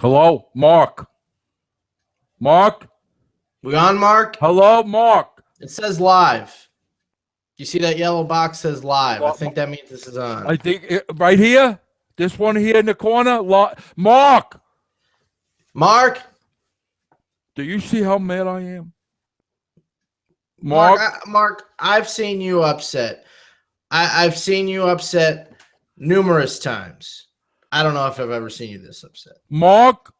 Hello, Mark. Mark? We on, Mark? Hello, Mark. It says live. You see that yellow box says live. I think that means this is on. I think right here, this one here in the corner. Mark. Mark? Do you see how mad I am? Mark, I've seen you upset. I've seen you upset numerous times. I don't know if I've ever seen you this upset. Mark.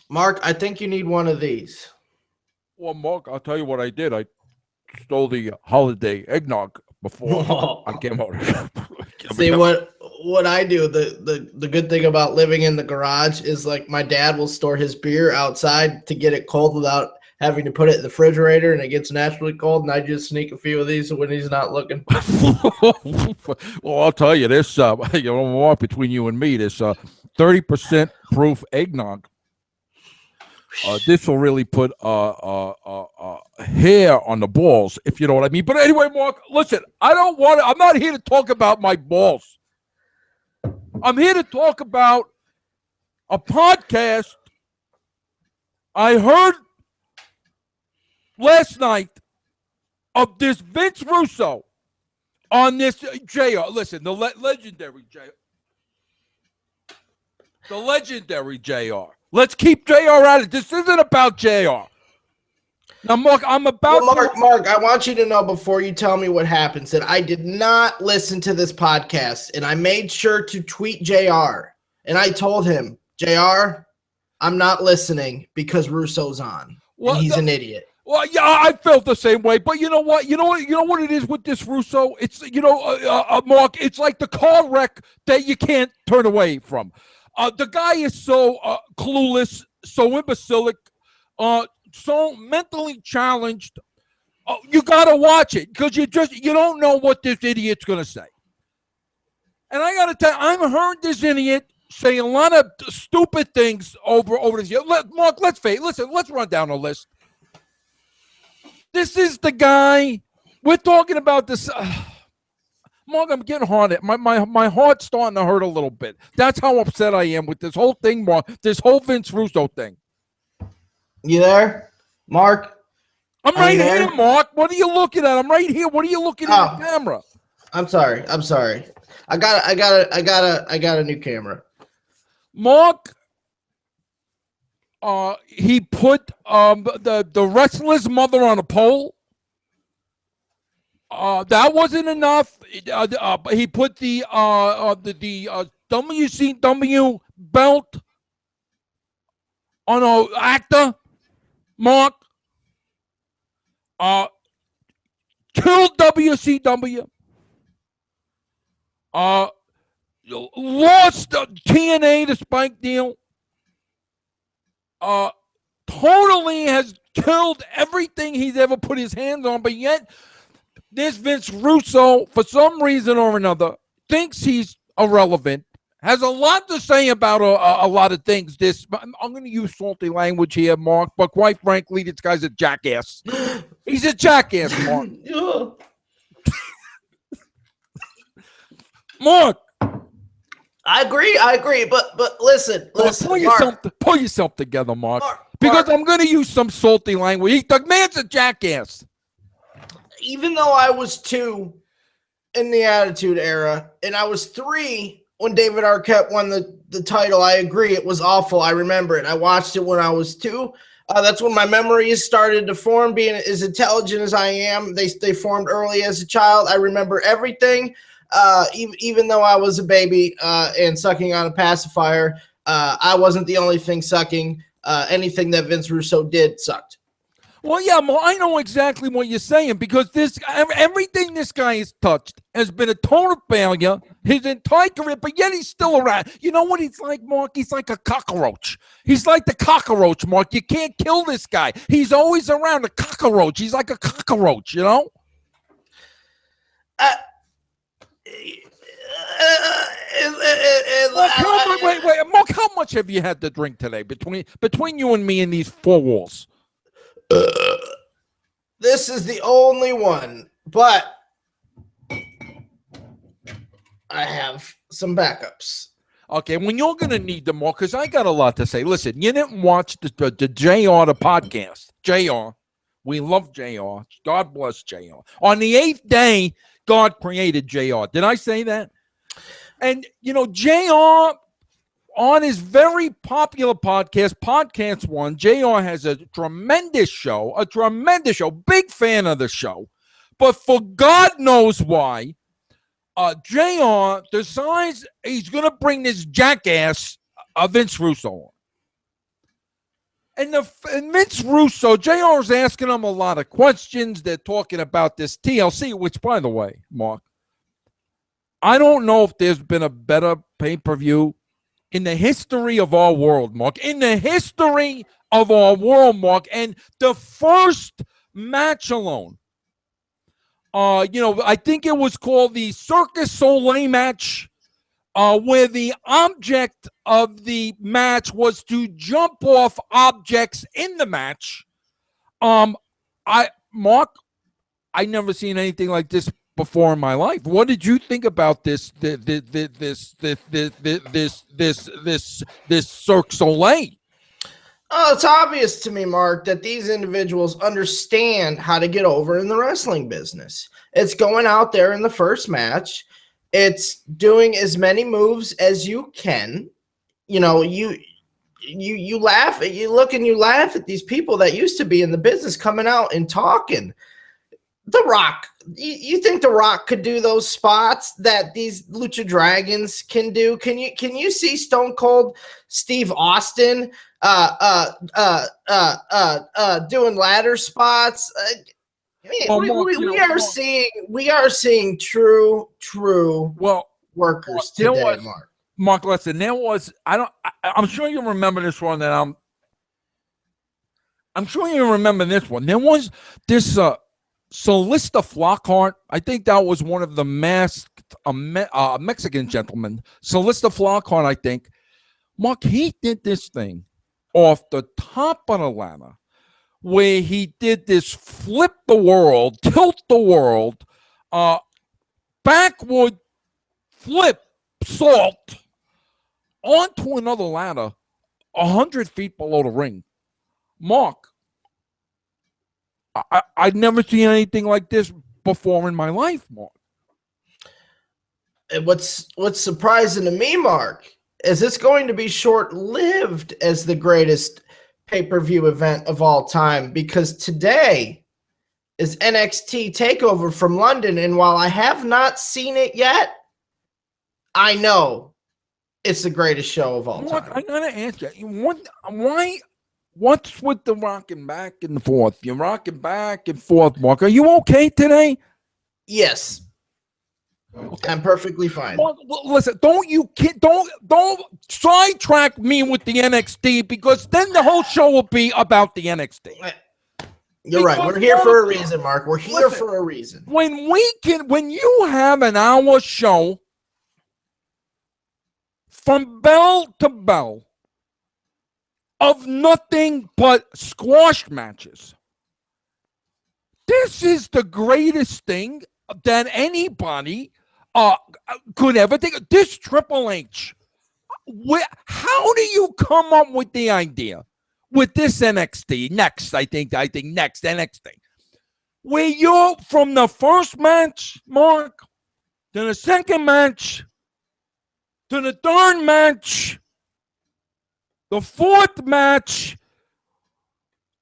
Mark, I think you need one of these. Well, Mark, I'll tell you what I did. I stole the holiday eggnog before I came out. See what I do. The good thing about living in the garage is like my dad will store his beer outside to get it cold without having to put it in the refrigerator, and it gets naturally cold. And I just sneak a few of these when he's not looking. Well, I'll tell you this. Mark, between you and me, this 30% proof eggnog. This will really put hair on the balls, if you know what I mean. But anyway, Mark, listen, I'm not here to talk about my balls. I'm here to talk about a podcast I heard last night of this Vince Russo on this JR. Listen, the legendary JR. The legendary JR. Let's keep JR out of it. This isn't about JR. Now, Mark, Mark, I want you to know before you tell me what happens that I did not listen to this podcast, and I made sure to tweet JR. And I told him, JR, I'm not listening because Russo's on. Well, and he's an idiot. Well, yeah, I felt the same way. But you know what? You know what it is with this Russo? It's, Mark, it's like the car wreck that you can't turn away from. The guy is so clueless, so imbecilic, so mentally challenged. You got to watch it because you don't know what this idiot's going to say. And I got to tell you, I've heard this idiot say a lot of stupid things over this year. Mark, let's run down the list. This is the guy. We're talking about this. Mark, I'm getting hard. My heart's starting to hurt a little bit. That's how upset I am with this whole thing, Mark. This whole Vince Russo thing. You there, Mark? I'm right here, Mark. What are you looking at? I'm right here. What are you looking at the camera? I'm sorry. I got a new camera. Mark, he put the wrestler's mother on a pole. That wasn't enough. He put the WCW belt on an actor, Mark. Killed WCW. Lost TNA to Spike Deal. Totally has killed everything he's ever put his hands on, but yet this Vince Russo, for some reason or another, thinks he's irrelevant, has a lot to say about a lot of things. I'm going to use salty language here, Mark, but quite frankly, this guy's a jackass. He's a jackass, Mark. Mark. I agree, but listen, pull yourself together, Mark, because I'm going to use some salty language. The man's a jackass. Even though I was 2 in the Attitude Era, and I was 3 when David Arquette won the title, I agree. It was awful. I remember it. I watched it when I was 2. That's when my memories started to form. Being as intelligent as I am, they formed early as a child. I remember everything, even though I was a baby and sucking on a pacifier. I wasn't the only thing sucking. Anything that Vince Russo did sucked. Well, yeah, I know exactly what you're saying because everything this guy has touched has been a total failure his entire career, but yet he's still around. You know what he's like, Mark? He's like a cockroach. He's like the cockroach, Mark. You can't kill this guy. He's always around, a cockroach. He's like a cockroach, you know? Wait, Mark, how much have you had to drink today between you and me and these 4 walls? This is the only one, but I have some backups. Okay, when you're going to need them more, because I got a lot to say. Listen, you didn't watch the JR, the podcast. JR, we love JR. God bless JR. On the 8th day, God created JR. Did I say that? And, JR, on his very popular Podcast One, JR has a tremendous show, big fan of the show. But for God knows why, JR decides he's going to bring this jackass, Vince Russo, on. And Vince Russo, JR is asking him a lot of questions. They're talking about this TLC, which, by the way, Mark, I don't know if there's been a better pay-per-view in the history of our world, Mark. In the history of our world, Mark. And the first match alone, I think it was called the Circus Soleil match, where the object of the match was to jump off objects in the match. Mark, I never seen anything like this before in my life. What did you think about this Cirque Soleil? Oh, it's obvious to me, Mark, that these individuals understand how to get over in the wrestling business. It's going out there in the first match. It's doing as many moves as you can. You laugh, you look and you laugh at these people that used to be in the business coming out and talking. The Rock, you think The Rock could do those spots that these Lucha Dragons can do? Can you see Stone Cold Steve Austin doing ladder spots? We are seeing true workers today, Mark. Mark, listen, I'm sure you remember this one. I'm sure you remember this one. There was this Solista Flockhart. I think that was one of the masked Mexican gentlemen. Solista Flockhart, I think. Mark, he did this thing off the top of the ladder, where he did this flip the world, tilt the world, backward flip salt onto another ladder 100 feet below the ring. Mark, I'd never seen anything like this before in my life, Mark. And what's surprising to me, Mark, is it's going to be short-lived as the greatest pay-per-view event of all time, because today is NXT TakeOver from London, and while I have not seen it yet, I know it's the greatest show of all time. I gotta ask you, what's with the rocking back and forth? You're rocking back and forth, Mark. Are you okay today? Yes. Okay. I'm perfectly fine. Well, listen, don't sidetrack me with the NXT, because then the whole show will be about the NXT. You're right. We're here for a reason, Mark. We're here for a reason. When you have an hour show from bell to bell of nothing but squash matches, this is the greatest thing that anybody could ever think of. This Triple H, how do you come up with the idea with this NXT next NXT, where you're from the first match, Mark, to the second match, to the third match, the fourth match,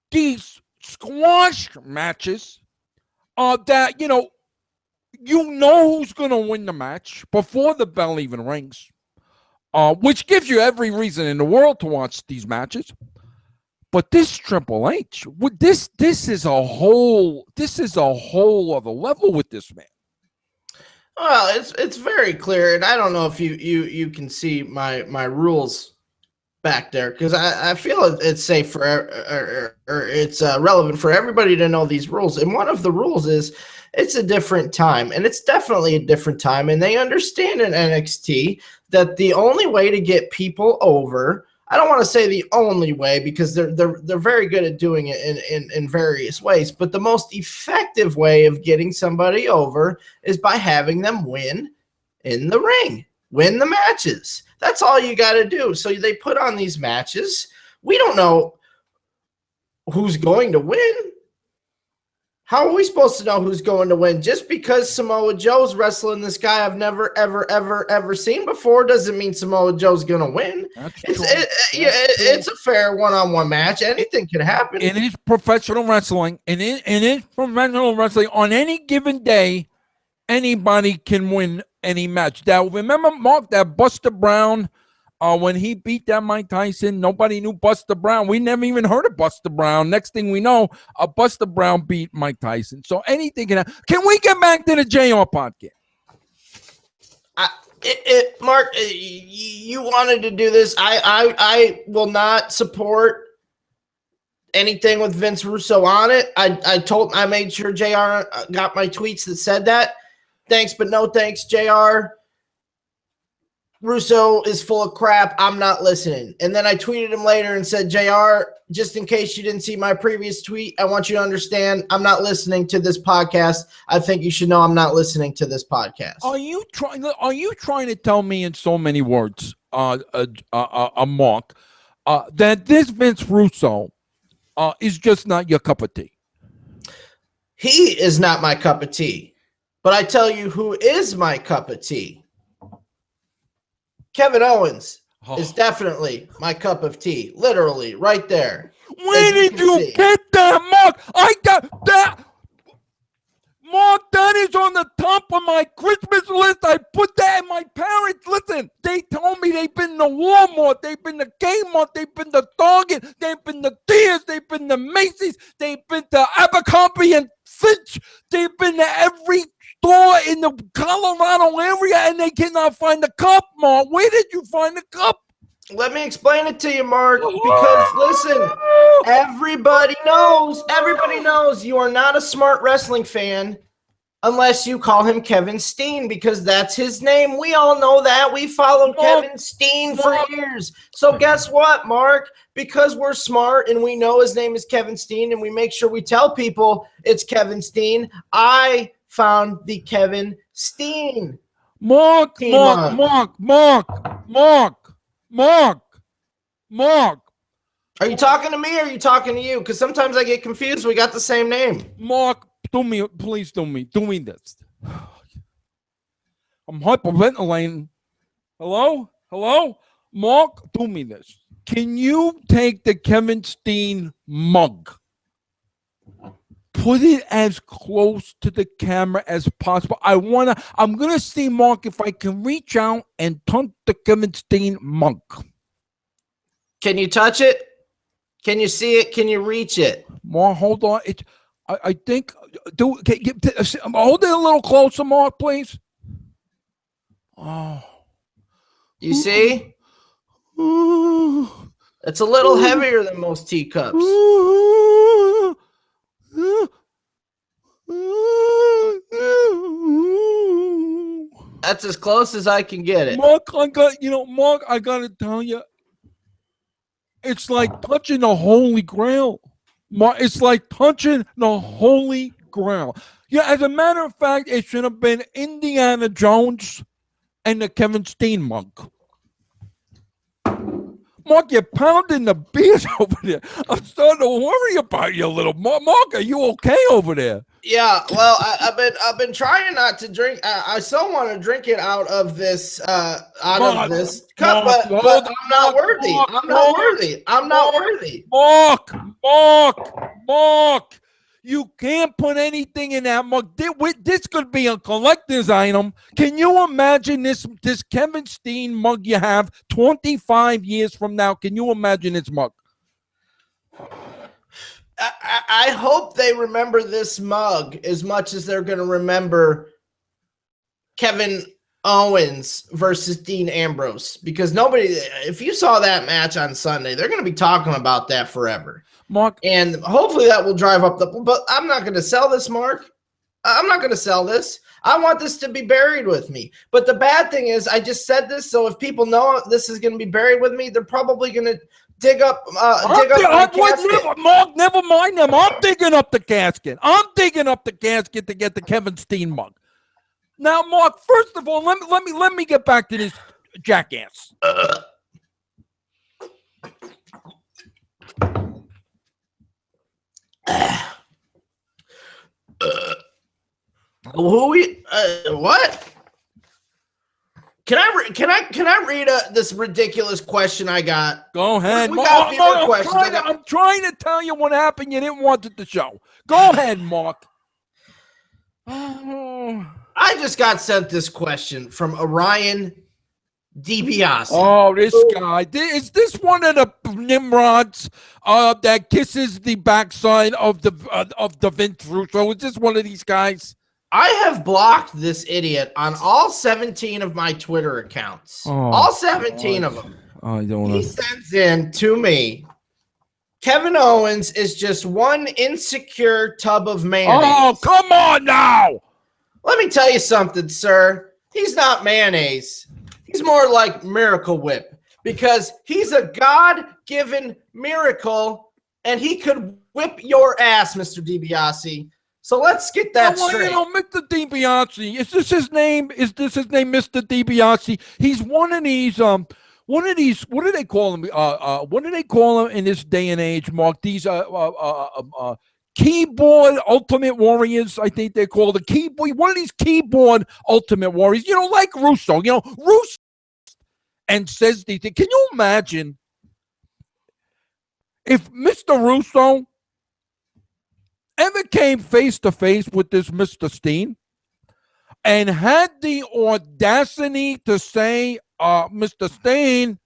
these squash matches that, you know who's going to win the match before the bell even rings, which gives you every reason in the world to watch these matches. But this Triple H, this is a whole other level with this man. Well, it's very clear, and I don't know if you can see my rules back there, because I feel it's safe for or it's relevant for everybody to know these rules. And one of the rules is it's a different time, and it's definitely a different time. And they understand in NXT that the only way to get people over, I don't want to say the only way, because they're very good at doing it in various ways, but the most effective way of getting somebody over is by having them win in the ring. Win the matches. That's all you got to do. So they put on these matches. We don't know who's going to win. How are we supposed to know who's going to win? Just because Samoa Joe's wrestling this guy I've never, ever, ever, ever seen before doesn't mean Samoa Joe's going to win. It's a fair one-on-one match. Anything can happen. It is professional wrestling. And it is professional wrestling. On any given day, anybody can win any match. Now, remember, Mark, that Buster Brown, when he beat that Mike Tyson, nobody knew Buster Brown. We never even heard of Buster Brown. Next thing we know, Buster Brown beat Mike Tyson. So anything can happen. Can we get back to the JR podcast? Mark, you wanted to do this. I will not support anything with Vince Russo on it. I made sure JR got my tweets that said that. Thanks, but no thanks, JR. Russo is full of crap. I'm not listening. And then I tweeted him later and said, JR, just in case you didn't see my previous tweet, I want you to understand I'm not listening to this podcast. I think you should know I'm not listening to this podcast. Are you trying to tell me in so many words, Mark, that this Vince Russo is just not your cup of tea? He is not my cup of tea. But I tell you who is my cup of tea. Kevin Owens is definitely my cup of tea. Literally, right there. Where did you get that, Mark? I got that. Mark, that is on the top of my Christmas list. I put that in my parents. Listen, they told me they've been to Walmart, they've been to Kmart, they've been to Target, they've been to Sears, they've been to Macy's, they've been to Abercrombie and Fitch, they've been to every store in the Colorado area, and they cannot find the cup, Mark. Where did you find the cup? Let me explain it to you, Mark, because listen, everybody knows you are not a smart wrestling fan unless you call him Kevin Steen, because that's his name. We all know that. We followed Kevin Steen for years. So guess what, Mark? Because we're smart and we know his name is Kevin Steen and we make sure we tell people it's Kevin Steen, I found the Kevin Steen. Mark. Are you talking to me or are you talking to you? Because sometimes I get confused. We got the same name. Mark, please do me this. I'm hyperventilating. Hello? Mark, do me this. Can you take the Kevin Steen mug, put it as close to the camera as possible? I'm gonna see, Mark, if I can reach out and touch the Kevin Steen mug. Can you touch it? Can you see it? Can you reach it? Mark, hold on. I think. Hold it a little closer, Mark, please. Oh, you see? It's a little heavier than most teacups. That's as close as I can get it. Mark, I gotta tell you, it's like touching the Holy Grail. Mark, it's like touching the Holy Grail. Yeah, as a matter of fact, it should have been Indiana Jones and the Kevin Steen mug. Mark, you're pounding the beers over there. I'm starting to worry about you a little. Mark, are you okay over there? Yeah, well, I've been trying not to drink. I still want to drink it out of this cup, but I'm not worthy. I'm not worthy. Mark, you can't put anything in that mug. This could be a collector's item. Can you imagine this Kevin Steen mug you have 25 years from now? Can you imagine this mug? I hope they remember this mug as much as they're going to remember Kevin Owens versus Dean Ambrose, because if you saw that match on Sunday, they're going to be talking about that forever. Mark, and hopefully that will drive up but I'm not going to sell this, Mark. I'm not going to sell this. I want this to be buried with me. But the bad thing is I just said this, so if people know this is going to be buried with me, they're probably going to dig up the casket. Mark, never mind them. I'm digging up the casket. I'm digging up the casket to get the Kevin Steen mug. Now, Mark, first of all, let me get back to this jackass. What? Can I read this ridiculous question I got? Go ahead. We got viewer questions. I'm trying to tell you what happened. You didn't want it to show. Go ahead, Mark. I just got sent this question from Orion DiBiase. Oh, this guy. Is this one of the Nimrods that kisses the backside of the Vince Russo? Is this one of these guys? I have blocked this idiot on all 17 of my Twitter accounts. Oh, all 17 God. of them. Oh, I don't know. He sends in to me, Kevin Owens is just one insecure tub of mayonnaise. Oh, come on now. Let me tell you something, sir. He's not mayonnaise. He's more like Miracle Whip because he's a God-given miracle and he could whip your ass, Mr. DiBiase. So let's get that straight. Mr. DiBiase, is this his name? Is this his name, Mr. DiBiase? He's one of these, what do they call him? What do they call him in this day and age, Mark? These, keyboard ultimate warriors, I think they're called. The keyboard, one of these keyboard ultimate warriors, like Russo, Russo, and says these things. Can you imagine if Mr. Russo ever came face to face with this Mr. Steen and had the audacity to say, Mr. Steen,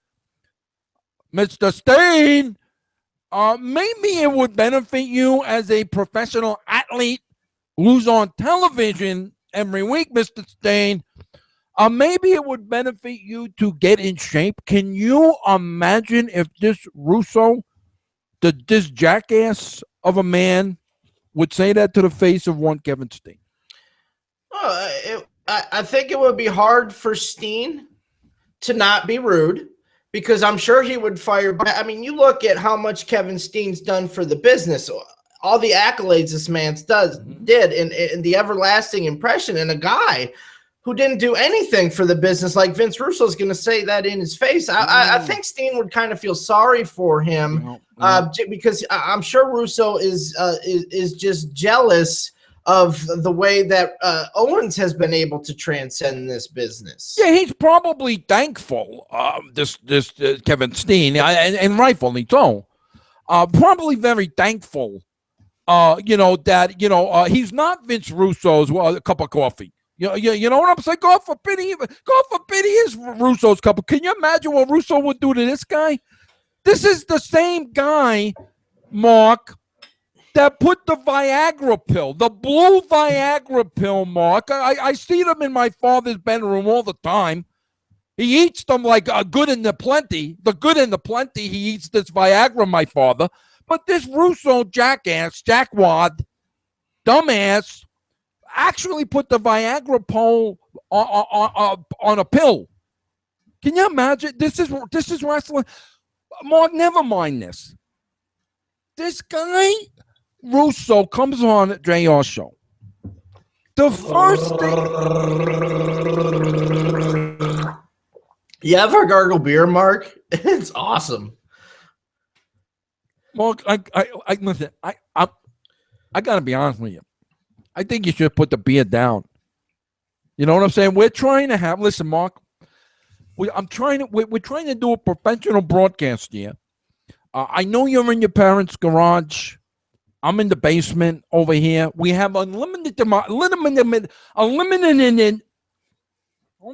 maybe it would benefit you as a professional athlete who's on television every week, Mr. Steen. Maybe it would benefit you to get in shape. Can you imagine if this Russo, this jackass of a man, would say that to the face of one Kevin Steen? I think it would be hard for Steen to not be rude because I'm sure he would fire back. I mean, you look at how much Kevin Steen's done for the business, all the accolades this man did, and the everlasting impression, and a guy who didn't do anything for the business like Vince Russo is going to say that in his face. I think Steen would kind of feel sorry for him because I'm sure Russo is just jealous of the way that Owens has been able to transcend this business. Yeah, he's probably thankful, this Kevin Steen, and rightfully so. Probably very thankful, that, he's not Vince Russo's cup of coffee. You know what I'm saying? God forbid he is Russo's cup. Can you imagine what Russo would do to this guy? This is the same guy, Mark, that put the Viagra pill, the blue Viagra pill, Mark. I see them in my father's bedroom all the time. He eats them like a good and the plenty. The good and the plenty, he eats this Viagra, my father. But this Russo jackass, jackwad, dumbass, actually put the Viagra pill on a pill. Can you imagine? This is wrestling. Mark, never mind this. This guy, Russo, comes on at JR show. The first thing. You ever gargle beer, Mark? It's awesome. Mark, listen, I gotta be honest with you. I think you should put the beer down. You know what I'm saying? We're trying to have. Listen, Mark. We're trying to do a professional broadcast here. I know you're in your parents' garage. I'm in the basement over here. We have unlimited. Hold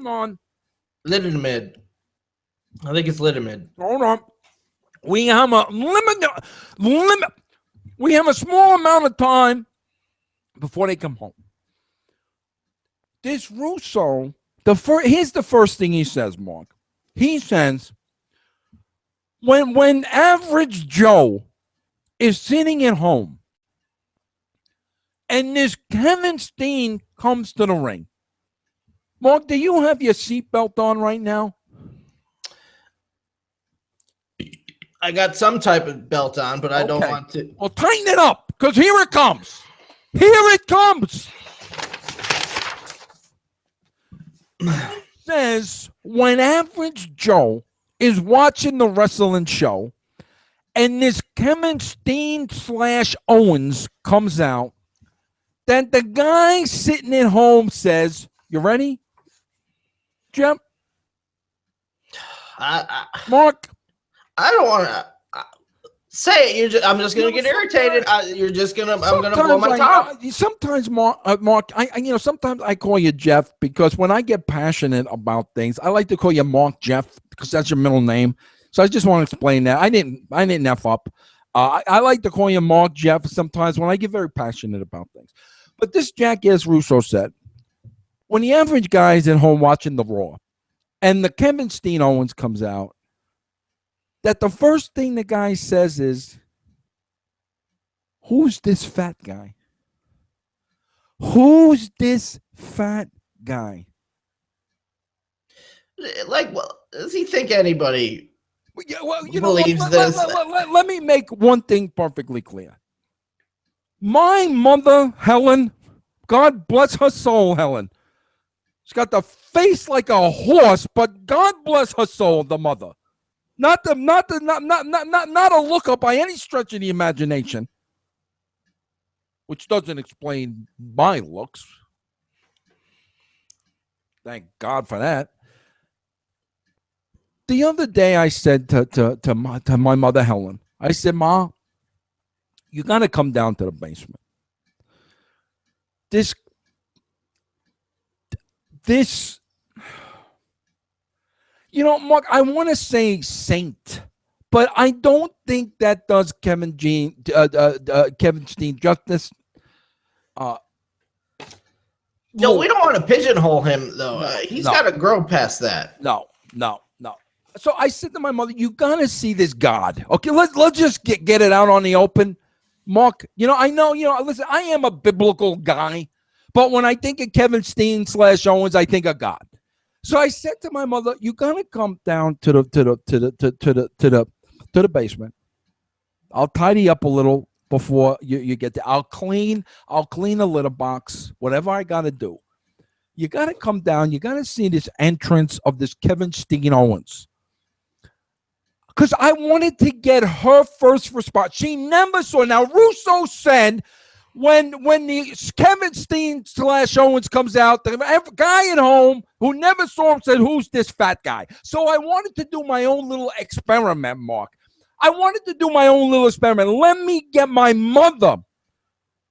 on. Litamid. I think it's Litamid. Hold on. We have a limit. We have a small amount of time before they come home. This Russo, here's the first thing he says, Mark. He says, when average Joe is sitting at home and this Kevin Steen comes to the ring, Mark, do you have your seatbelt on right now? I got some type of belt on, but I don't want to. Well, tighten it up, because here it comes. Here it comes. says when Average Joe is watching the wrestling show and this Kevin Steen / Owens comes out, that the guy sitting at home says, "You ready, Jeff?" Mark? I don't want to say it. I'm just going to get irritated. I'm going to blow my top. Sometimes, Mark, sometimes I call you Jeff because when I get passionate about things, I like to call you Mark Jeff because that's your middle name. So I just want to explain that. I didn't F up. I like to call you Mark Jeff sometimes when I get very passionate about things. But this jackass Russo said, when the average guy is at home watching the Raw and the Kevin Steen Owens comes out, that the first thing the guy says is, "Who's this fat guy? Who's this fat guy?" Like, well, does he think anybody believes this? Let me make one thing perfectly clear. My mother, Helen, God bless her soul, Helen. She's got the face like a horse, but God bless her soul, the mother. Not a lookup by any stretch of the imagination, which doesn't explain my looks. Thank God for that. The other day, I said to my mother, Helen, I said, "Ma, you got to come down to the basement. This, Mark, I want to say saint, but I don't think that does Kevin Steen justice." No, we don't want to pigeonhole him, though. He's got to grow past that. No. So I said to my mother, "You got to see this God. Okay, let's just get it out on the open." Mark, I know, listen, I am a biblical guy, but when I think of Kevin Steen / Owens, I think of God. So I said to my mother, "You got to come down to the basement. I'll tidy up a little before you get there. I'll clean the litter box, whatever I got to do. You got to come down. You got to see this entrance of this Kevin Steen Owens." Because I wanted to get her first response. She never saw. Now, Russo said when the Kevin Steen / Owens comes out, the guy at home who never saw him said, "Who's this fat guy?" So I wanted to do my own little experiment, Mark. Let me get my mother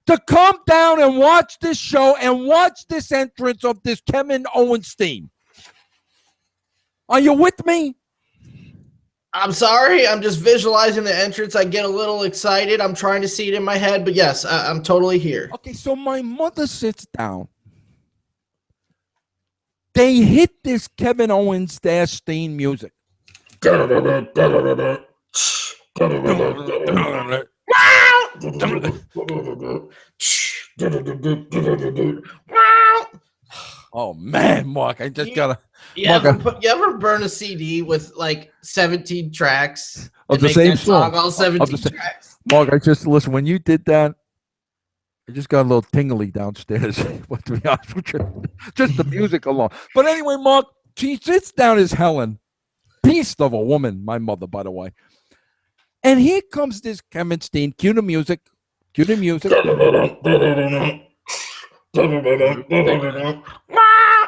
to come down and watch this show and watch this entrance of this Kevin Steen. Are you with me? I'm sorry. I'm just visualizing the entrance. I get a little excited. I'm trying to see it in my head, but yes, I'm totally here. Okay, so my mother sits down. They hit this Kevin Owens - Steen music. Oh man, Mark, I just gotta. You ever burn a CD with like 17 tracks of the same song? All 17 tracks. Mark, I just listen. When you did that, I just got a little tingly downstairs. To be honest with you, just the music alone. But anyway, Mark, she sits down as Helen, beast of a woman. My mother, by the way. And here comes this Kevin Steen. Cue the music.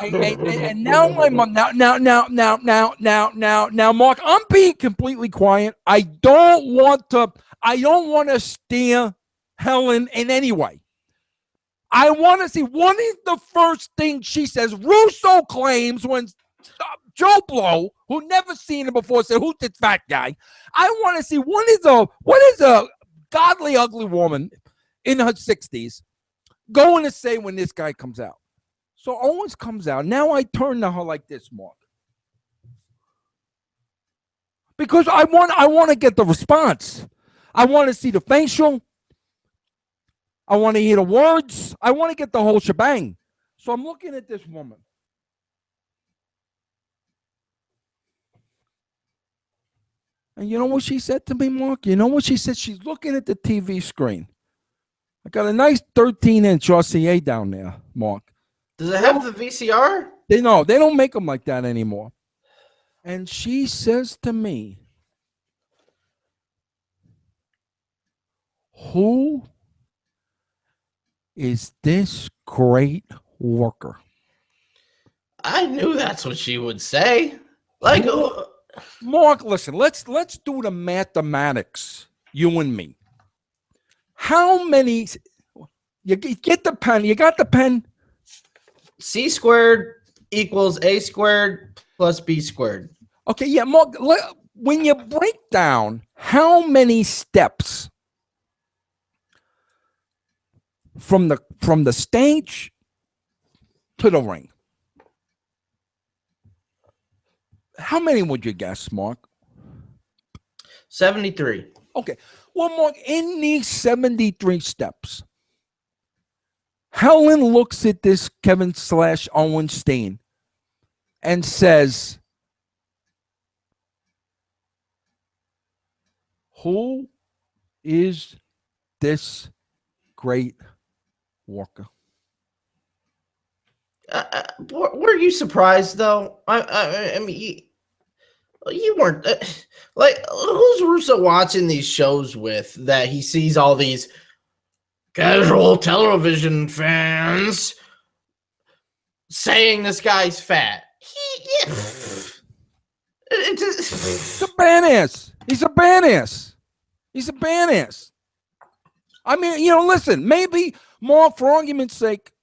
And now my mom. Now, Mark, I'm being completely quiet. I don't want to steer Helen in any way. I want to see what is the first thing she says. Russo claims when Joe Blow, who never seen him before, said, "Who's this fat guy?" I want to see what is a godly, ugly woman in her 60s going to say when this guy comes out. So Owens comes out. Now I turn to her like this, Mark, because I want to get the response. I want to see the facial. I want to hear the words. I want to get the whole shebang. So I'm looking at this woman. And you know what she said to me, Mark? You know what she said? She's looking at the TV screen. I got a nice 13-inch RCA down there, Mark. Does it have the VCR? They know they don't make them like that anymore. And she says to me, "Who is this great worker?" I knew that's what she would say. Like, Mark, listen, let's do the mathematics, you and me. How many? You get the pen. You got the pen? C squared equals A squared plus B squared. Okay, yeah, Mark, when you break down how many steps from the stage to the ring, how many would you guess, Mark? 73. Okay. Well, Mark, in these 73 steps, Helen looks at this Kevin / Owens Steen and says, "Who is this great worker?" Were you surprised though? I mean, you weren't. Like, who's Russo watching these shows with that he sees all these casual television fans saying this guy's fat? He's a badass. He's a badass. He's a badass. I mean, listen, maybe, Mark, for argument's sake,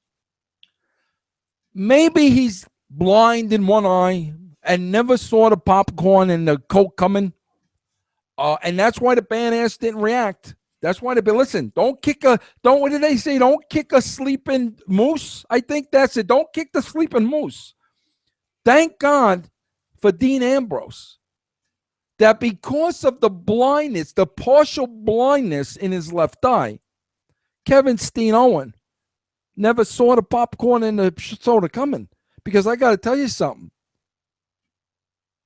maybe he's blind in one eye and never saw the popcorn and the Coke coming. And that's why the badass didn't react. That's why listen, what did they say? Don't kick a sleeping moose. I think that's it. Don't kick the sleeping moose. Thank God for Dean Ambrose that because of the blindness, the partial blindness in his left eye, Kevin Steen Owen never saw the popcorn and the soda coming. Because I got to tell you something.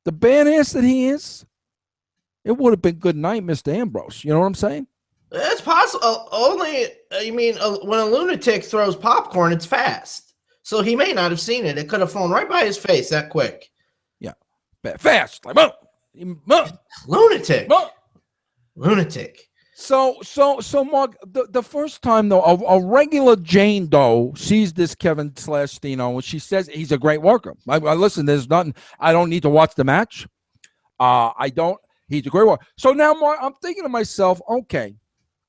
The badass that he is, it would have been good night, Mr. Ambrose. You know what I'm saying? It's possible. Only, when a lunatic throws popcorn, it's fast. So he may not have seen it. It could have flown right by his face that quick. Yeah. Fast. Like, lunatic. Lunatic. So, Mark, the first time, though, a regular Jane Doe sees this Kevin / Steno, and she says he's a great worker. I listen, there's nothing. I don't need to watch the match. I don't. He's a great worker. So now, Mark, I'm thinking to myself, okay,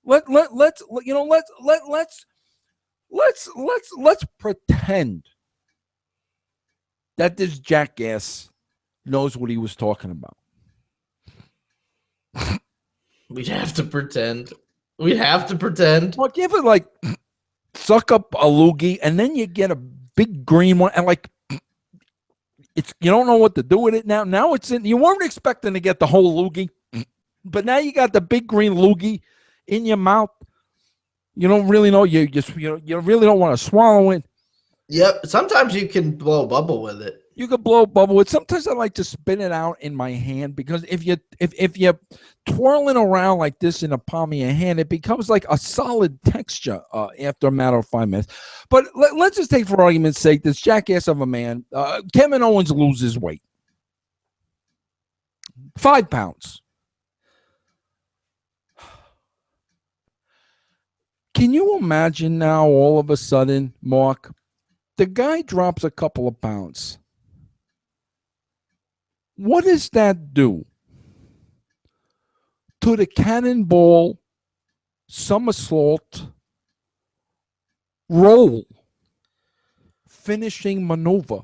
let's pretend that this jackass knows what he was talking about. We'd have to pretend. Well, give it like suck up a loogie, and then you get a big green one, and like you don't know what to do with it now. Now it's in. You weren't expecting to get the whole loogie, but now you got the big green loogie in your mouth. You don't really know. You really don't want to swallow it. Yep. Sometimes you can blow a bubble with it. You could blow a bubble with. Sometimes I like to spin it out in my hand because if you're twirling around like this in the palm of your hand, it becomes like a solid texture after a matter of 5 minutes. But let's just take, for argument's sake, this jackass of a man, Kevin Owens, loses weight, 5 pounds. Can you imagine now? All of a sudden, Mark, the guy drops a couple of pounds. What does that do to the cannonball somersault roll finishing maneuver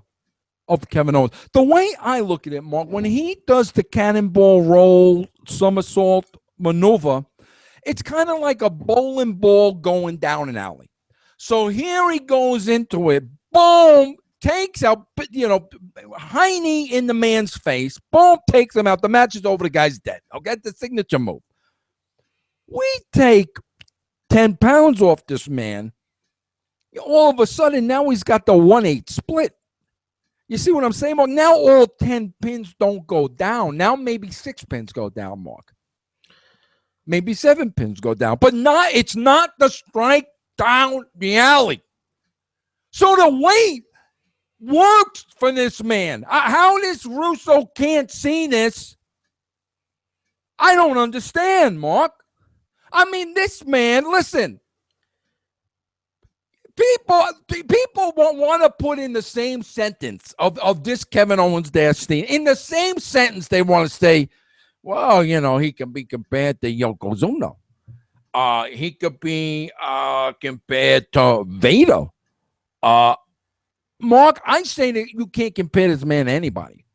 of Kevin Owens? The way I look at it, Mark, when he does the cannonball roll somersault maneuver, it's kind of like a bowling ball going down an alley. So here he goes into it, boom, takes out, high knee in the man's face, boom, takes him out. The match is over. The guy's dead. Okay, the signature move. We take 10 pounds off this man. All of a sudden, now he's got the 1/8 split. You see what I'm saying, Mark? Now all 10 pins don't go down. Now maybe 6 pins go down, Mark. Maybe 7 pins go down. But it's not the strike down the alley. So the weight works for this man. How this Russo can't see this, I don't understand, Mark. I mean, this man, listen, people won't want to put in the same sentence of this Kevin Owens Steen. In the same sentence, they want to say, well, you know, he can be compared to Yokozuna. He could be compared to Vader. Mark, I say that you can't compare this man to anybody.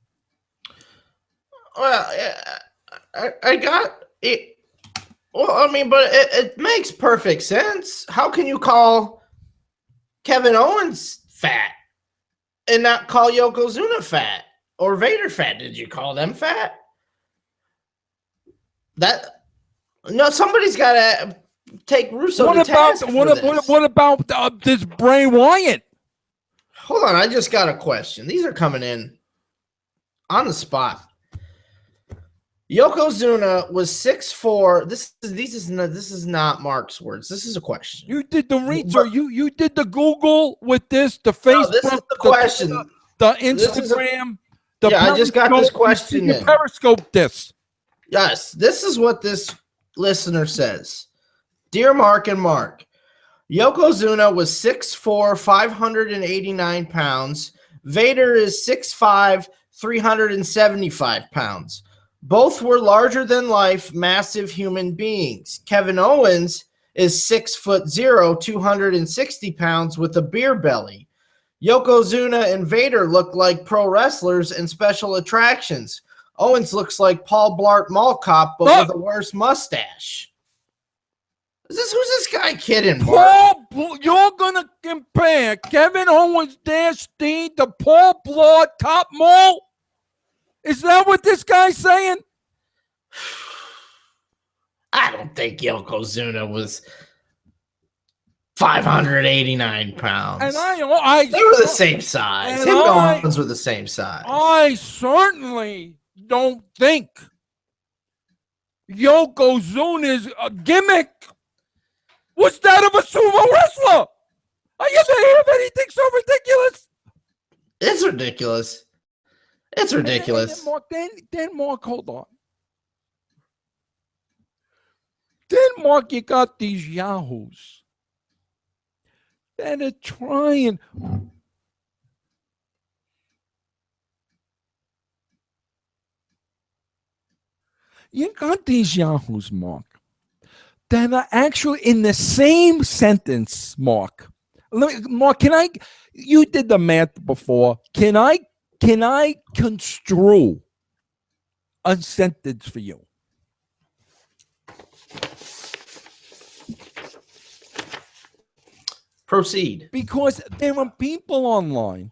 Well, I got it. Well, I mean, but it makes perfect sense. How can you call Kevin Owens fat and not call Yokozuna fat or Vader fat? Did you call them fat? No, somebody's got to take Russo to task for this. What about this Bray Wyatt? Hold on, I just got a question. These are coming in on the spot. Yokozuna was 6'4". This is not Mark's words. This is a question. You did the research. You did the Google with this. The Facebook. No, this is the question. The Instagram. I just got this question. You Periscope this. Yes, this is what this listener says. Dear Mark and Mark, Yokozuna was 6'4", 589 pounds. Vader is 6'5", 375 pounds. Both were larger than life, massive human beings. Kevin Owens is 6'0", 260 pounds with a beer belly. Yokozuna and Vader look like pro wrestlers and special attractions. Owens looks like Paul Blart Mall Cop, but with a worse mustache. Who's this guy kidding, Mark? You're gonna compare Kevin Owens Steen to Paul Blart Cop Mall? Is that what this guy's saying? I don't think Yokozuna was 589 pounds. And they were the same size. Him and Owens were the same size. I certainly don't think Yokozuna's gimmick was that of a sumo wrestler. Are you hear of anything so ridiculous? It's ridiculous. It's ridiculous. Then Mark, hold on. Then Mark, you got these yahoos that are trying. You got these yahoos, Mark, that are actually in the same sentence, Mark. Mark, you did the math before. Can I construe a sentence for you? Proceed. Because there are people online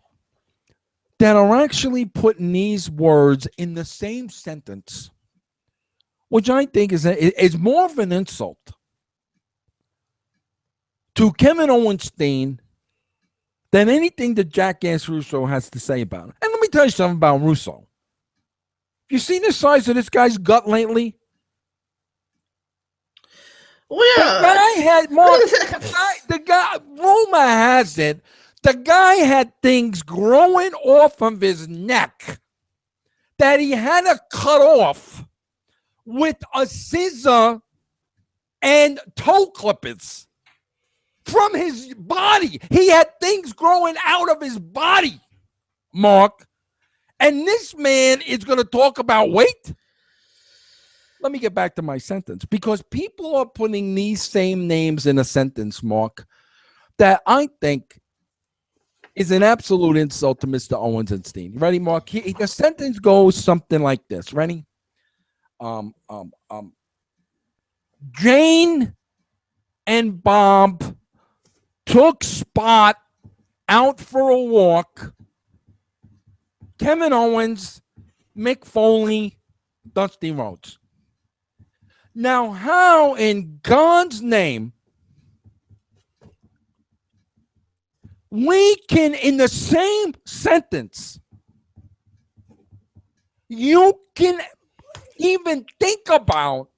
that are actually putting these words in the same sentence, which I think is more of an insult to Kevin Owens Steen than anything that Jackass Russo has to say about it. And let me tell you something about Russo. You seen the size of this guy's gut lately? Well, yeah. The guy had more. the guy, rumor has it, the guy had things growing off of his neck that he had to cut off with a scissor and toe clippers from his body. He had things growing out of his body, Mark. And this man is going to talk about weight. Let me get back to my sentence, because people are putting these same names in a sentence, Mark, that I think is an absolute insult to Mr. Owens and Steen. You ready, Mark? The sentence goes something like this. Ready? Jane and Bob took Spot out for a walk. Kevin Owens, Mick Foley, Dusty Rhodes. Now, how in God's name we can, in the same sentence, you can even think about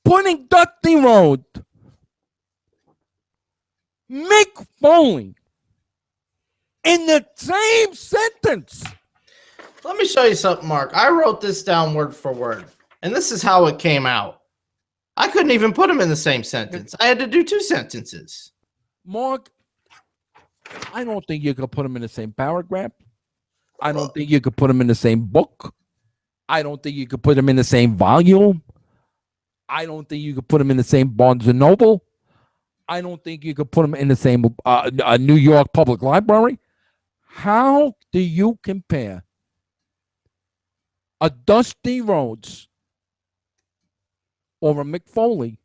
putting Dusty Rhodes, Mick Foley, in the same sentence. Let me show you something, Mark. I wrote this down word for word, and this is how it came out. I couldn't even put them in the same sentence. I had to do 2 sentences. Mark, I don't think you could put them in the same paragraph. I don't think you could put them in the same book. I don't think you could put them in the same volume. I don't think you could put them in the same Barnes & Noble. I don't think you could put them in the same New York Public Library. How do you compare a Dusty Rhodes or a Mick Foley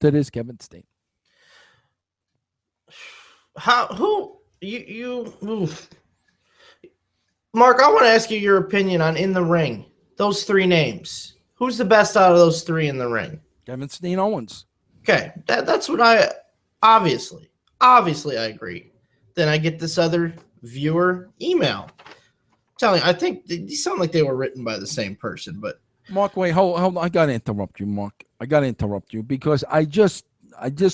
to this Kevin Steen? Mark, I want to ask you your opinion on In the Ring. Those 3 names. Who's the best out of those 3 in the ring? Kevin Steen, Owens. Okay, that's what I obviously I agree. Then I get this other viewer email telling. I think these sound like they were written by the same person, but Mark, wait, hold on. I gotta interrupt you, Mark. I gotta interrupt you because I just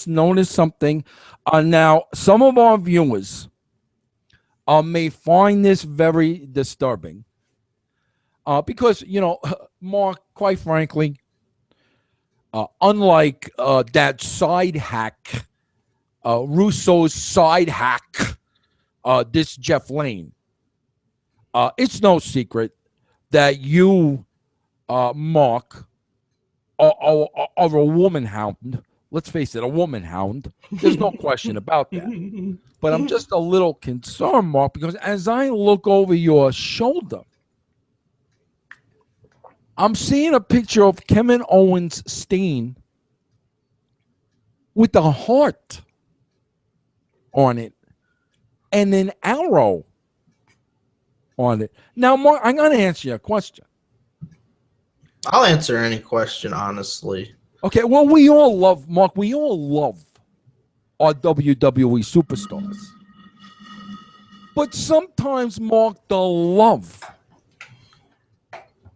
noticed something. Now, some of our viewers may find this very disturbing. Because, Mark, quite frankly, unlike that side hack, Russo's side hack, this Jeff Lane, it's no secret that you, Mark, are a woman hound. Let's face it, a woman hound. There's no question about that. But I'm just a little concerned, Mark, because as I look over your shoulder, I'm seeing a picture of Kevin Owens Steen with a heart on it and an arrow on it. Now, Mark, I'm going to answer your question. I'll answer any question, honestly. Okay, well, we all love our WWE superstars. But sometimes, Mark, the love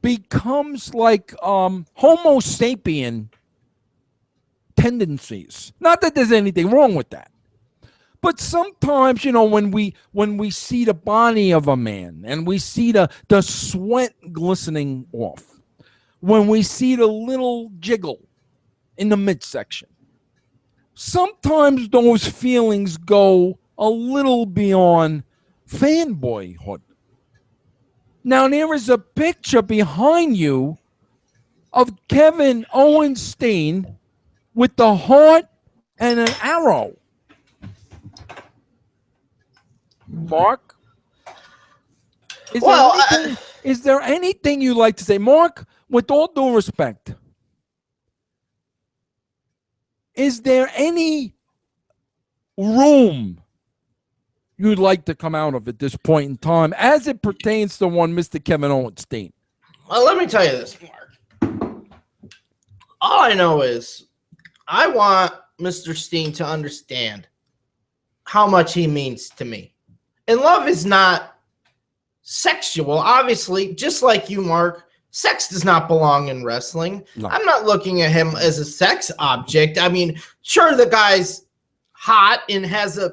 becomes like Homo sapien tendencies. Not that there's anything wrong with that. But sometimes, when we see the body of a man and we see the sweat glistening off, when we see the little jiggle in the midsection, sometimes those feelings go a little beyond fanboyhood. Now, there is a picture behind you of Kevin Owens Steen with the heart and an arrow. Mark? Is there anything you'd like to say? Mark, with all due respect, is there any room you'd like to come out of at this point in time as it pertains to one Mr. Kevin Owens Steen? Well, let me tell you this, Mark. All I know is I want Mr. Steen to understand how much he means to me. And love is not sexual. Obviously, just like you, Mark, sex does not belong in wrestling. No. I'm not looking at him as a sex object. I mean, sure, the guy's hot and has a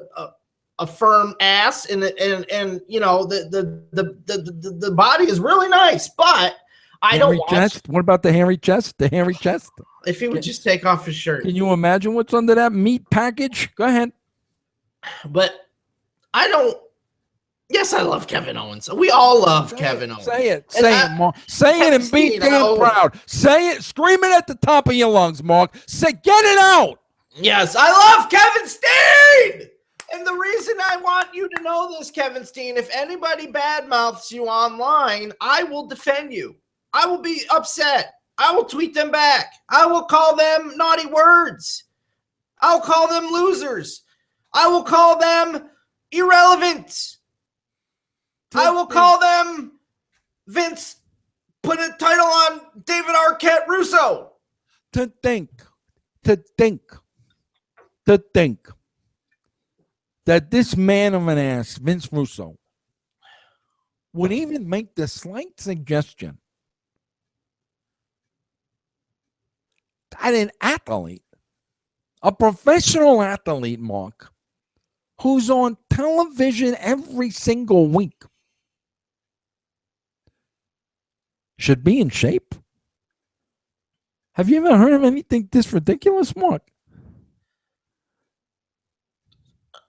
firm ass and the body is really nice, but I don't watch. Chest? What about the hairy chest? The hairy chest? If he would just take off his shirt. Can you imagine what's under that meat package? Go ahead. But I don't. Yes, I love Kevin Owens. We all love Kevin Owens. Say it. Say it, Mark. Say it and be damn proud. Say it. Scream it at the top of your lungs, Mark. Say, get it out. Yes, I love Kevin Steen. And the reason I want you to know this, Kevin Steen, if anybody badmouths you online, I will defend you. I will be upset. I will tweet them back. I will call them naughty words. I'll call them losers. I will call them irrelevant. I will call them Vince put a title on David Arquette Russo. To think that this man of an ass, Vince Russo, would even make the slight suggestion that an athlete, a professional athlete, Mark, who's on television every single week should be in shape? Have you ever heard of anything this ridiculous, Mark?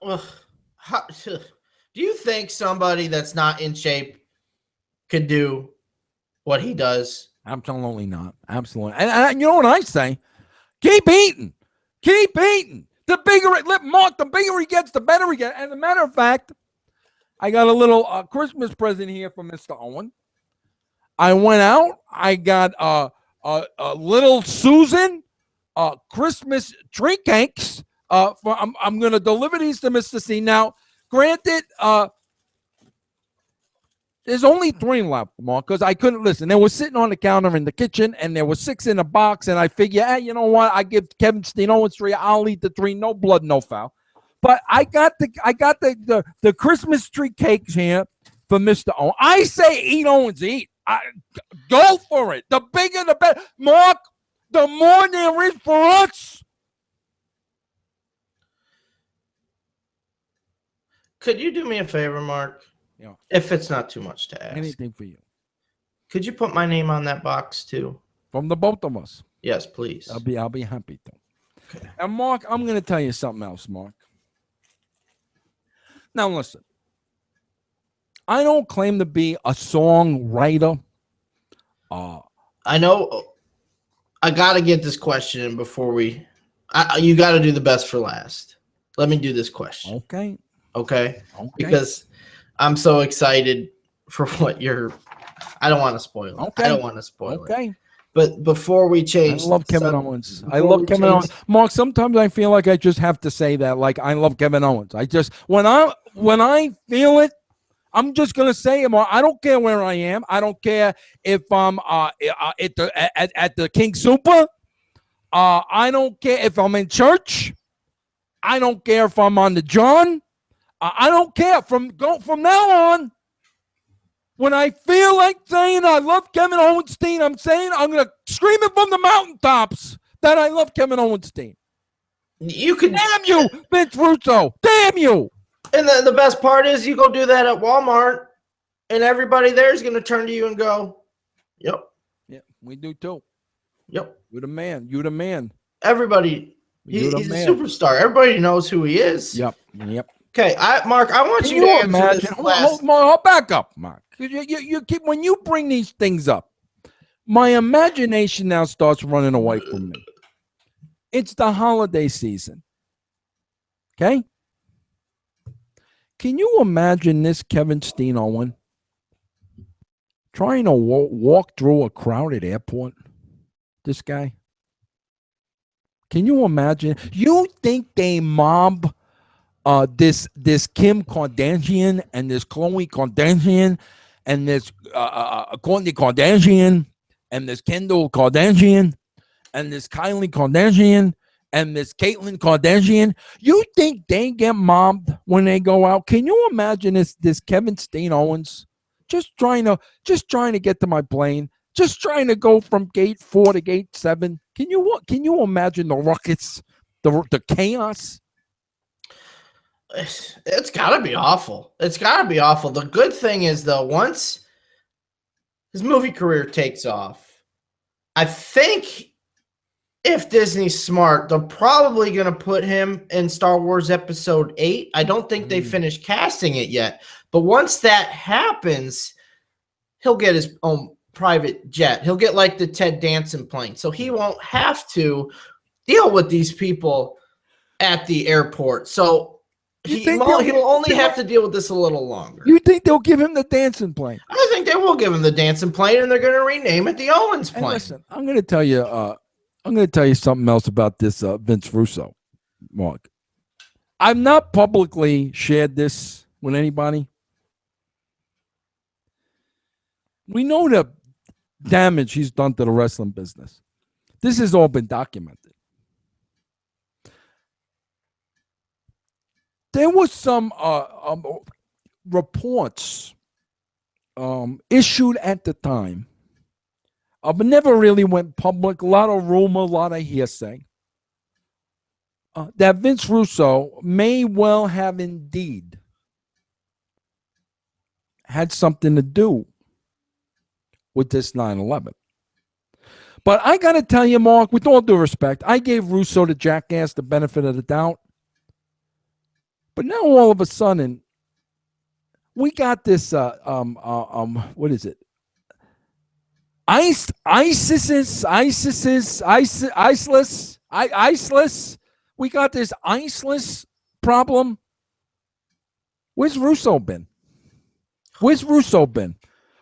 Well, do you think somebody that's not in shape could do what he does? Absolutely not. Absolutely. And you know what I say? Keep eating. Keep eating. The bigger Mark, the bigger he gets, the better he gets. As a matter of fact, I got a little Christmas present here from Mr. Owen. I went out. I got little Susan Christmas tree cakes. I'm going to deliver these to Mr. C. Now, granted, there's only 3 left, Mark, because I couldn't listen. They were sitting on the counter in the kitchen, and there were 6 in a box. And I figure, hey, you know what? I give Kevin Steen Owens 3. I'll eat the 3. No blood, no foul. But I got the Christmas tree cakes here for Mr. Owen. I say eat, Owens, eat. Go for it. The bigger, the better. Mark, the more there is for us. Could you do me a favor, Mark? Yeah. If it's not too much to ask. Anything for you. Could you put my name on that box too? From the both of us. Yes, please. I'll be happy to. Okay. And Mark, I'm going to tell you something else, Mark. Now listen. I don't claim to be a songwriter. I know. I got to get this question in before we. You got to do the best for last. Let me do this question. Okay. Because I'm so excited for what you're. I don't want to spoil it. Okay. I don't want to spoil it. But before we change, I love Kevin Owens. I love Kevin Owens. Mark, sometimes I feel like I just have to say that. Like, I love Kevin Owens. I just when I feel it, I'm just gonna say it, Mark. I don't care where I am. I don't care if I'm at the King Super. I don't care if I'm in church. I don't care if I'm on the John. I don't care. From now on, when I feel like saying I love Kevin Owenstein, I'm going to scream it from the mountaintops that I love Kevin Owenstein. You can. Damn you, Vince Russo. Damn you. And the best part is you go do that at Walmart, and everybody there is going to turn to you and go, yep. Yeah, we do too. Yep. You're the man. You're the man. Everybody. He's a superstar. Everybody knows who he is. Yep. Okay, Mark, I want you to answer this last. I'll back up, Mark. You keep when you bring these things up, my imagination now starts running away from me. It's the holiday season. Okay? Can you imagine this Kevin Steen Owen trying to walk through a crowded airport? This guy? Can you imagine? You think they mob this Kim Kardashian and this Khloe Kardashian and this Kourtney Kardashian and this Kendall Kardashian and this Kylie Kardashian and this Caitlyn Kardashian? You think they get mobbed when they go out? Can you imagine this Kevin Steen Owens just trying to get to my plane, just trying to go from gate 4 to gate 7? Can you imagine the ruckus, the chaos? It's got to be awful. It's got to be awful. The good thing is, though, once his movie career takes off, I think if Disney's smart, they're probably going to put him in Star Wars Episode 8. I don't think they finished casting it yet. But once that happens, he'll get his own private jet. He'll get like the Ted Danson plane. So he won't have to deal with these people at the airport. So he'll only have to deal with this a little longer. You think they'll give him the dancing plane? I think they will give him the dancing plane, and they're going to rename it the Owens plane. And listen, I'm going to tell you something else about this Vince Russo, Mark. I've not publicly shared this with anybody. We know the damage he's done to the wrestling business. This has all been documented. There was some reports issued at the time, but never really went public. A lot of rumor, a lot of hearsay, that Vince Russo may well have indeed had something to do with this 9/11. But I got to tell you, Mark, with all due respect, I gave Russo the jackass the benefit of the doubt. But now all of a sudden, we got this, what is it? Iceless. We got this iceless problem. Where's Russo been? Where's Russo been?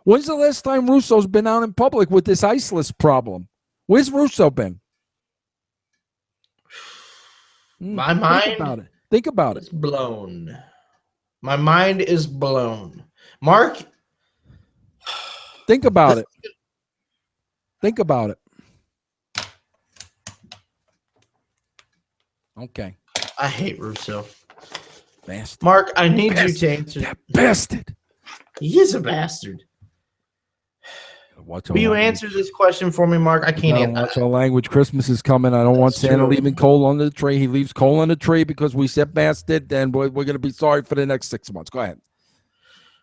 When's the last time Russo's been out in public with this iceless problem? Where's Russo been? My mind Think about it. It's blown. My mind is blown. Mark, think about it. Think about it. Okay. I hate Russo. Bastard. Mark, I need you to answer. That bastard. He is a bastard. Will you answer this question for me, Mark? I can't watch our language. Christmas is coming. I don't want Santa leaving coal under the tree. He leaves coal on the tree because we said bastard, and we're going to be sorry for the next 6 months. Go ahead.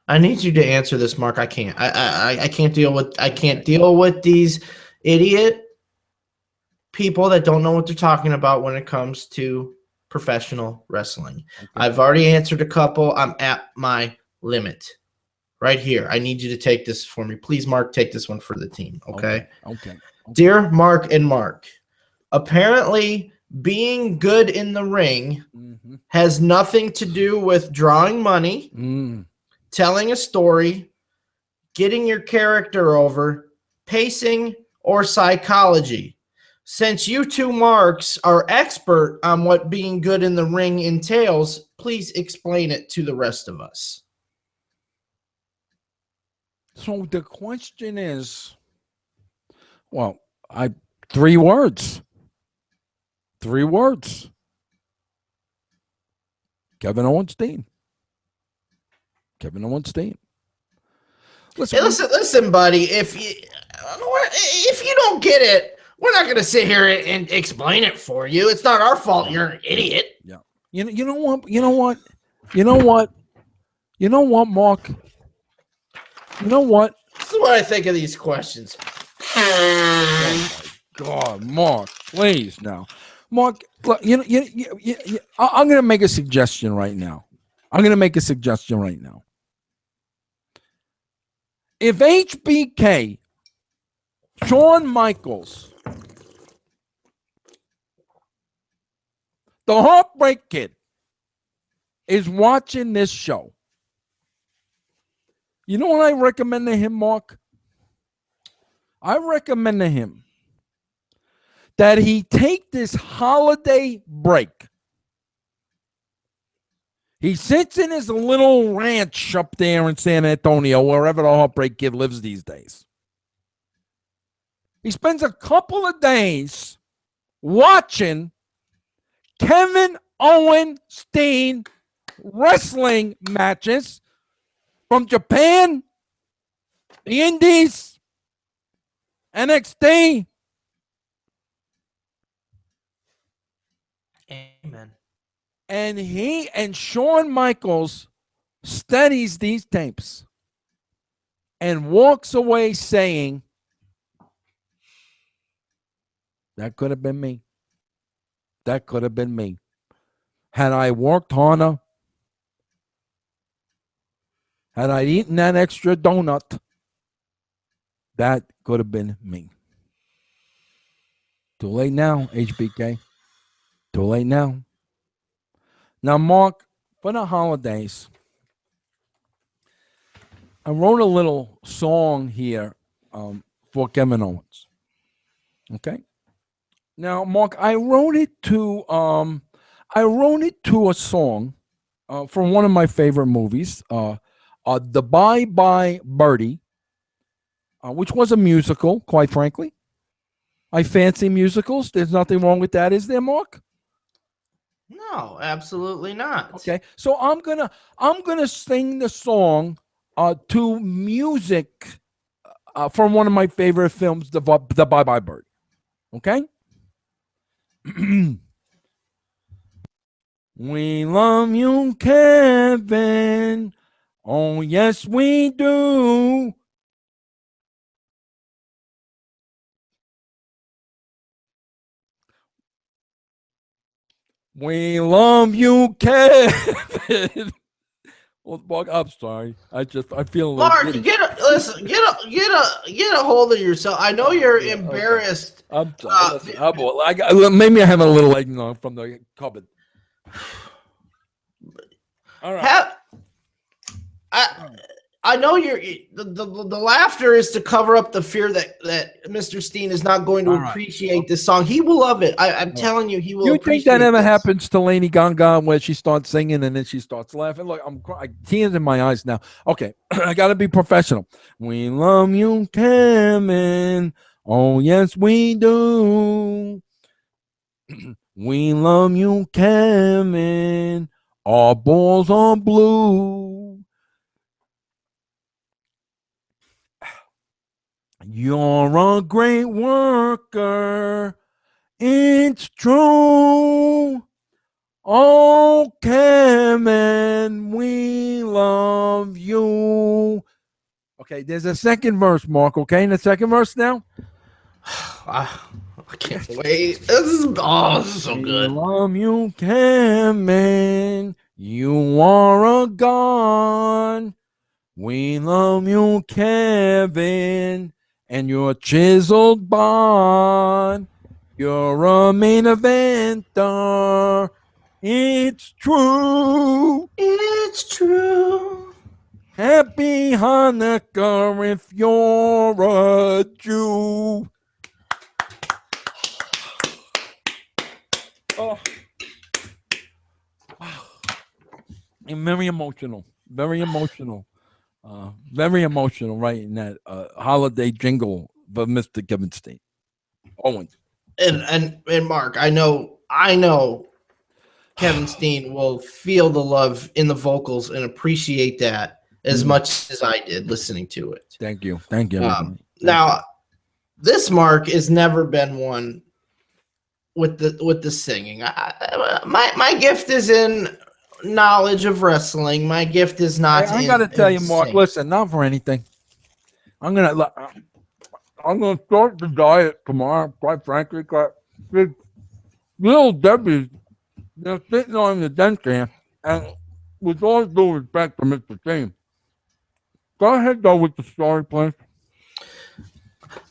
I need you to answer this, Mark. I can't. I can't deal with these idiot people that don't know what they're talking about when it comes to professional wrestling. Okay. I've already answered a couple. I'm at my limit. Right here. I need you to take this for me. Please, Mark, take this one for the team, okay? Okay. Dear Mark and Mark, apparently being good in the ring has nothing to do with drawing money, telling a story, getting your character over, pacing, or psychology. Since you two Marks are expert on what being good in the ring entails, please explain it to the rest of us. So the question is, well, three words. Kevin Owens Steen. Listen, buddy. If you don't get it, we're not going to sit here and explain it for you. It's not our fault. You're an idiot. Yeah. You know what, Mark? You know what? This is what I think of these questions. Oh my God, Mark, please now. Mark, look, I'm going to make a suggestion right now. If HBK, Shawn Michaels, the Heartbreak Kid, is watching this show, you know what I recommend to him, Mark? I recommend to him that he take this holiday break. He sits in his little ranch up there in San Antonio, wherever the Heartbreak Kid lives these days. He spends a couple of days watching Kevin Owens Steen wrestling matches from Japan, the Indies, NXT. Amen. And Shawn Michaels studies these tapes and walks away saying, that could have been me. That could have been me. Had I worked harder, had I eaten that extra donut, that could have been me. Too late now, HBK. Too late now. Now, Mark, for the holidays, I wrote a little song here for Kevin Owens. Okay. Now, Mark, I wrote it to a song from one of my favorite movies, The Bye Bye Birdie, which was a musical, quite frankly. I fancy musicals. There's nothing wrong with that, is there, Mark? No, absolutely not. Okay, so I'm gonna sing the song to music from one of my favorite films, The Bye Bye Bird. Okay. We love you, Kevin. Oh, yes, we do. We love you, Kevin. Well, Mark, I'm sorry. I feel a little Mark, giddy. get a hold of yourself. I know you're embarrassed. I'm sorry. Listen, maybe I have a little eggnog from the cupboard. All right. I know the laughter is to cover up the fear that Mr. Steen is not going to appreciate this song. He will love it. I'm telling you, he will. You appreciate think that ever this. happens to Lady Gaga where she starts singing and then she starts laughing? Look, I'm tears in my eyes now. Okay, I got to be professional. We love you, Kevin. Oh, yes, we do. We love you, Kevin. Our balls are blue. You're a great worker. It's true. Oh, Kevin, we love you. Okay, there's a second verse, Mark. Okay, in the second verse now. I can't wait. This is so good. We love you, Kevin. You are a god. We love you, Kevin, and your chiseled bond. You're a main eventer. It's true. It's true. Happy Hanukkah if you're a Jew. Oh. And very emotional. Very emotional. Very emotional, right, in that holiday jingle for Mr. Kevin Steen. Owens. And Mark, I know Kevin Steen will feel the love in the vocals and appreciate that as much as I did listening to it. Thank you. Thank you. Now, this Mark has never been one with the singing. My gift is in knowledge of wrestling. My gift is not. I got to tell you, Mark. Listen, not for anything. I'm gonna start the diet tomorrow. Quite frankly, because little Debbie's they're sitting on the den stand, and with all due respect to Mr. Steen, go ahead though with the story, please.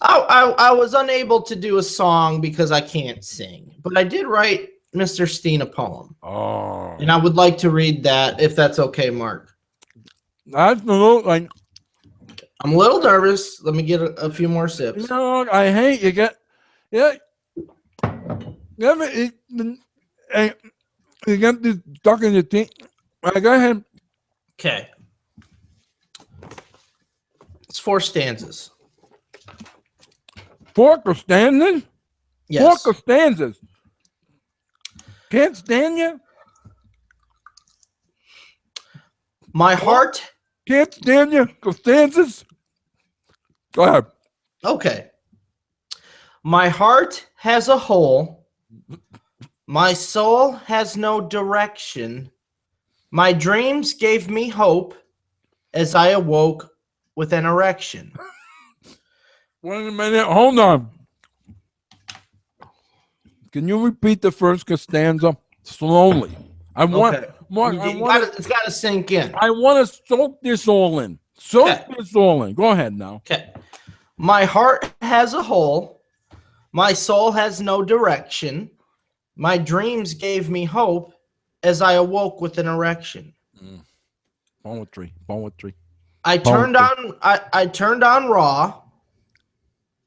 I was unable to do a song because I can't sing, but I did write Mr. Steen a poem. Oh, and I would like to read that if that's okay, Mark. Absolutely. I'm a little nervous. Let me get a few more sips. No, I hate you get you get this stuck in your teeth. Go ahead. Okay. It's 4 stanzas. 4 stanzas? Yes. 4 stanzas. Can't stand you? My heart. Can't stand you? Costanzas? Go ahead. Okay. My heart has a hole. My soul has no direction. My dreams gave me hope as I awoke with an erection. Wait a minute. Hold on. Can you repeat the first stanza slowly? It's got to sink in. I want to soak this all in. This all in. Go ahead now. Okay. My heart has a hole. My soul has no direction. My dreams gave me hope as I awoke with an erection. Poetry. I turned on Raw,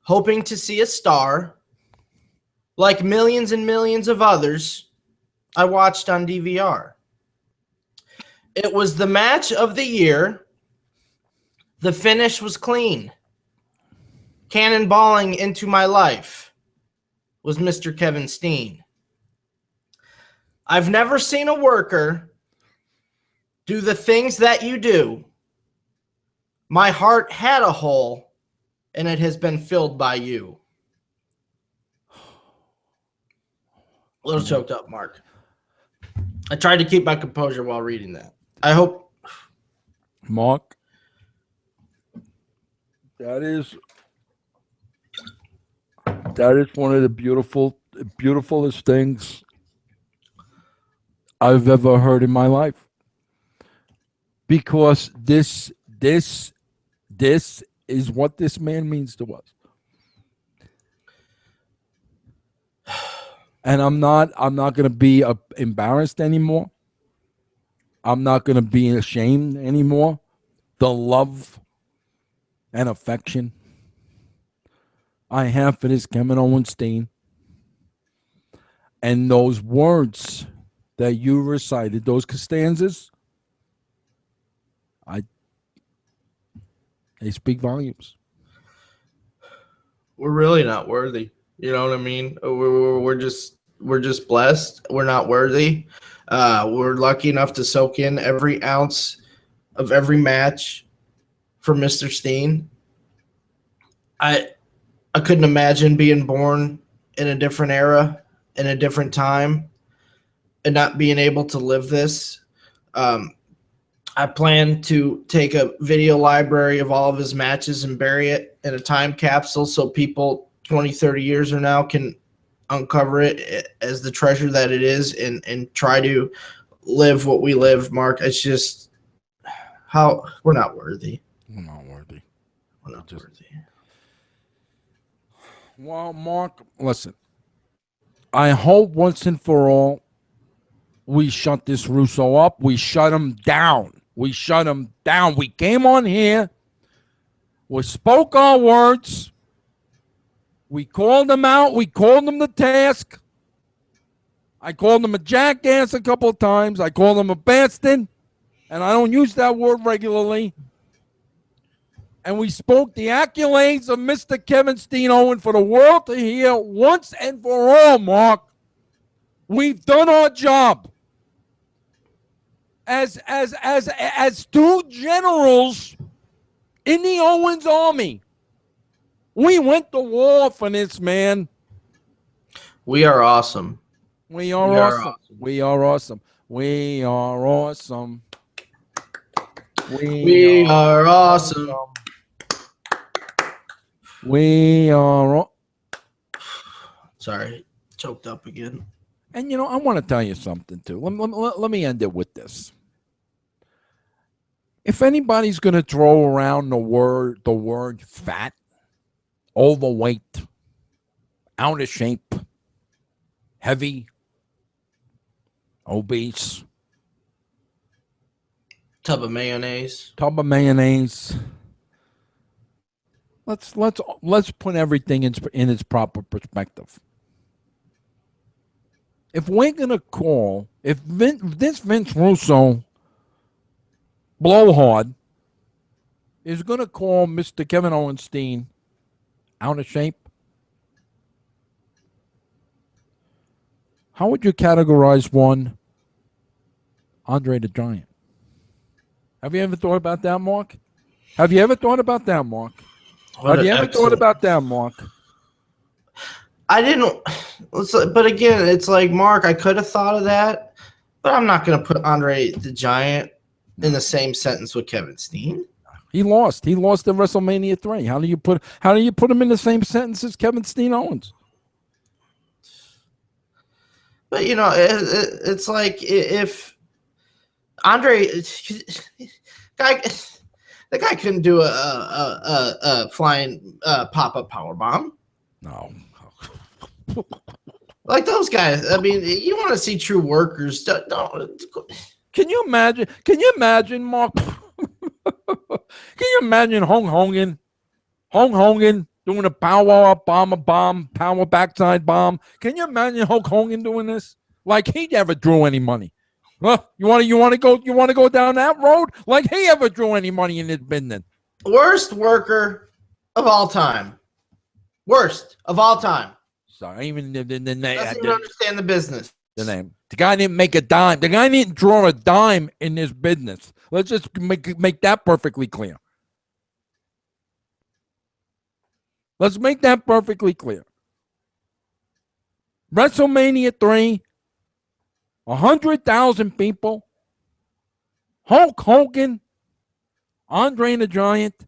hoping to see a star. Like millions and millions of others, I watched on DVR. It was the match of the year. The finish was clean. Cannonballing into my life was Mr. Kevin Steen. I've never seen a worker do the things that you do. My heart had a hole, and it has been filled by you. A little choked up, Mark. I tried to keep my composure while reading that. I hope. Mark, that is one of the beautifulest things I've ever heard in my life. Because this is what this man means to us. And I'm not going to be embarrassed anymore. I'm not going to be ashamed anymore. The love and affection I have for this Kevin Owens Steen, and those words that you recited, those stanzas, they speak volumes. We're really not worthy. You know what I mean? We're just blessed. We're not worthy. We're lucky enough to soak in every ounce of every match for Mr. Steen. I couldn't imagine being born in a different era, in a different time, and not being able to live this. I plan to take a video library of all of his matches and bury it in a time capsule so people 20, 30 years from now can uncover it as the treasure that it is and try to live what we live, Mark. It's just how we're not worthy. We're not worthy. We're not worthy. Well, Mark, listen. I hope once and for all we shut this Russo up. We shut him down. We shut him down. We came on here. We spoke our words. We called him out. We called him to task. I called him a jackass a couple of times. I called him a bastard. And I don't use that word regularly. And we spoke the accolades of Mr. Kevin Steen Owen for the world to hear once and for all, Mark. We've done our job. As two generals in the Owens army, we went to war for this man. We are awesome. We are awesome. We are awesome. We are awesome. We are awesome. We are. Sorry, choked up again. And you know, I want to tell you something too. Let me end it with this. If anybody's going to throw around the word fat, overweight, out of shape, heavy, obese, tub of mayonnaise. Let's put everything in its proper perspective. If we're gonna call, if this Vince Russo blowhard is gonna call Mr. Kevin Owens Steen out of shape, how would you categorize one Andre the Giant? Have you ever thought about that, Mark? Have you ever thought about that, Mark? I didn't. But again, it's like, Mark, I could have thought of that, but I'm not going to put Andre the Giant in the same sentence with Kevin Steen. He lost. He lost at WrestleMania 3. How do you put him in the same sentence as Kevin Steen Owens? But you know, it's like if Andre, the guy couldn't do a flying pop-up power bomb. No. Like those guys. I mean, you want to see true workers. Don't. Can you imagine? Mark? Can you imagine Hulk Hogan doing a power bomb, power backside bomb? Can you imagine Hulk Hogan doing this? Like he never drew any money. You want to go down that road? Like he ever drew any money in his business? Worst worker of all time. Worst of all time. Sorry, even the doesn't even understand the business. The name. The guy didn't make a dime. The guy didn't draw a dime in this business. Let's just make that perfectly clear. Let's make that perfectly clear. WrestleMania 3, 100,000 people. Hulk Hogan, Andre the Giant.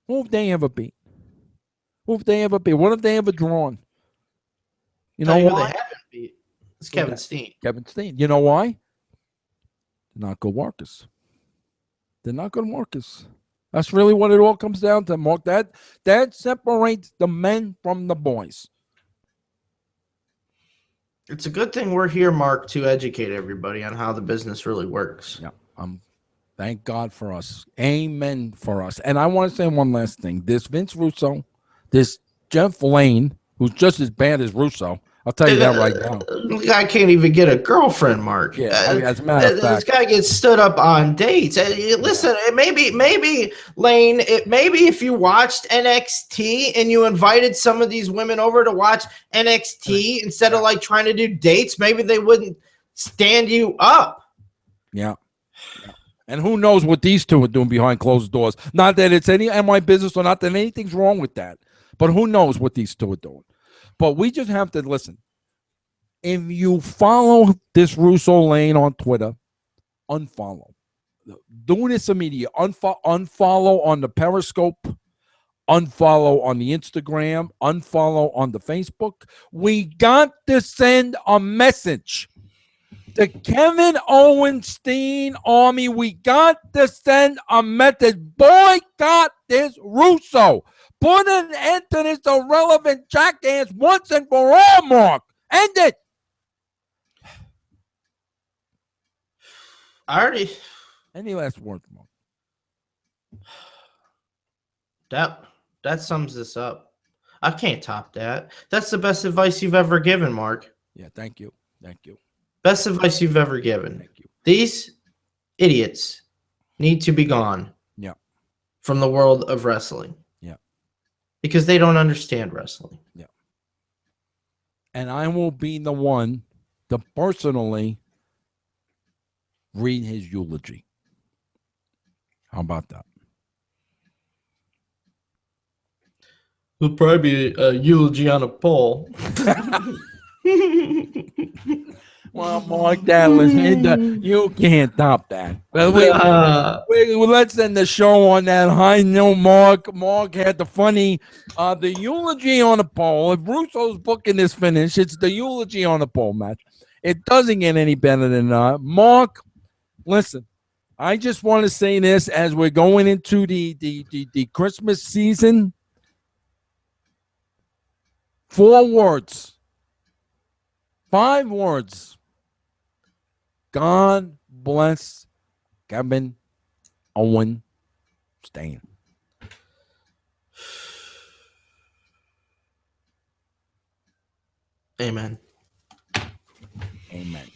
Who have they ever beat? Who have they ever beat? What have they ever drawn? You know Tell you who why? they haven't beat. It's Kevin Steen. Kevin Steen. You know why? They're not good workers. They're not good workers. That's really what it all comes down to, Mark. That separates the men from the boys. It's a good thing we're here, Mark, to educate everybody on how the business really works. Yeah. Thank God for us. Amen for us. And I want to say one last thing. This Vince Russo, this Jeff Lane, who's just as bad as Russo. I'll tell you that right now. The guy can't even get a girlfriend, Mark. Yeah, I mean, as a matter of This fact. guy gets stood up on dates. Listen, maybe Lane, maybe if you watched NXT and you invited some of these women over to watch NXT instead of like trying to do dates, maybe they wouldn't stand you up. Yeah. And who knows what these two are doing behind closed doors. Not that it's any of my business or not that anything's wrong with that. But who knows what these two are doing. But we just have to listen. If you follow this Russo Lane on Twitter, unfollow. Doing this immediately. Unfollow on the Periscope. Unfollow on the Instagram. Unfollow on the Facebook. We got to send a message. The Kevin Owens Steen army, we got to send a message. Boycott this Russo. Put an end to this irrelevant jackass once and for all, Mark. End it. Any last words, Mark? That sums this up. I can't top that. That's the best advice you've ever given, Mark. Yeah, thank you. Thank you. Best advice you've ever given. Thank you. These idiots need to be gone. Yeah. From the world of wrestling. Yeah. Because they don't understand wrestling. Yeah. And I will be the one to personally read his eulogy. How about that? It'll probably be a eulogy on a pole. Well, Mark, you can't top that. Let's end the show on that high note. Mark had the funny, the eulogy on a pole. If Russo's booking this finish, it's the eulogy on a pole match. It doesn't get any better than that. Mark, listen, I just want to say this as we're going into the Christmas season. 4 words. 5 words. God bless Kevin Owens Steen. Amen. Amen.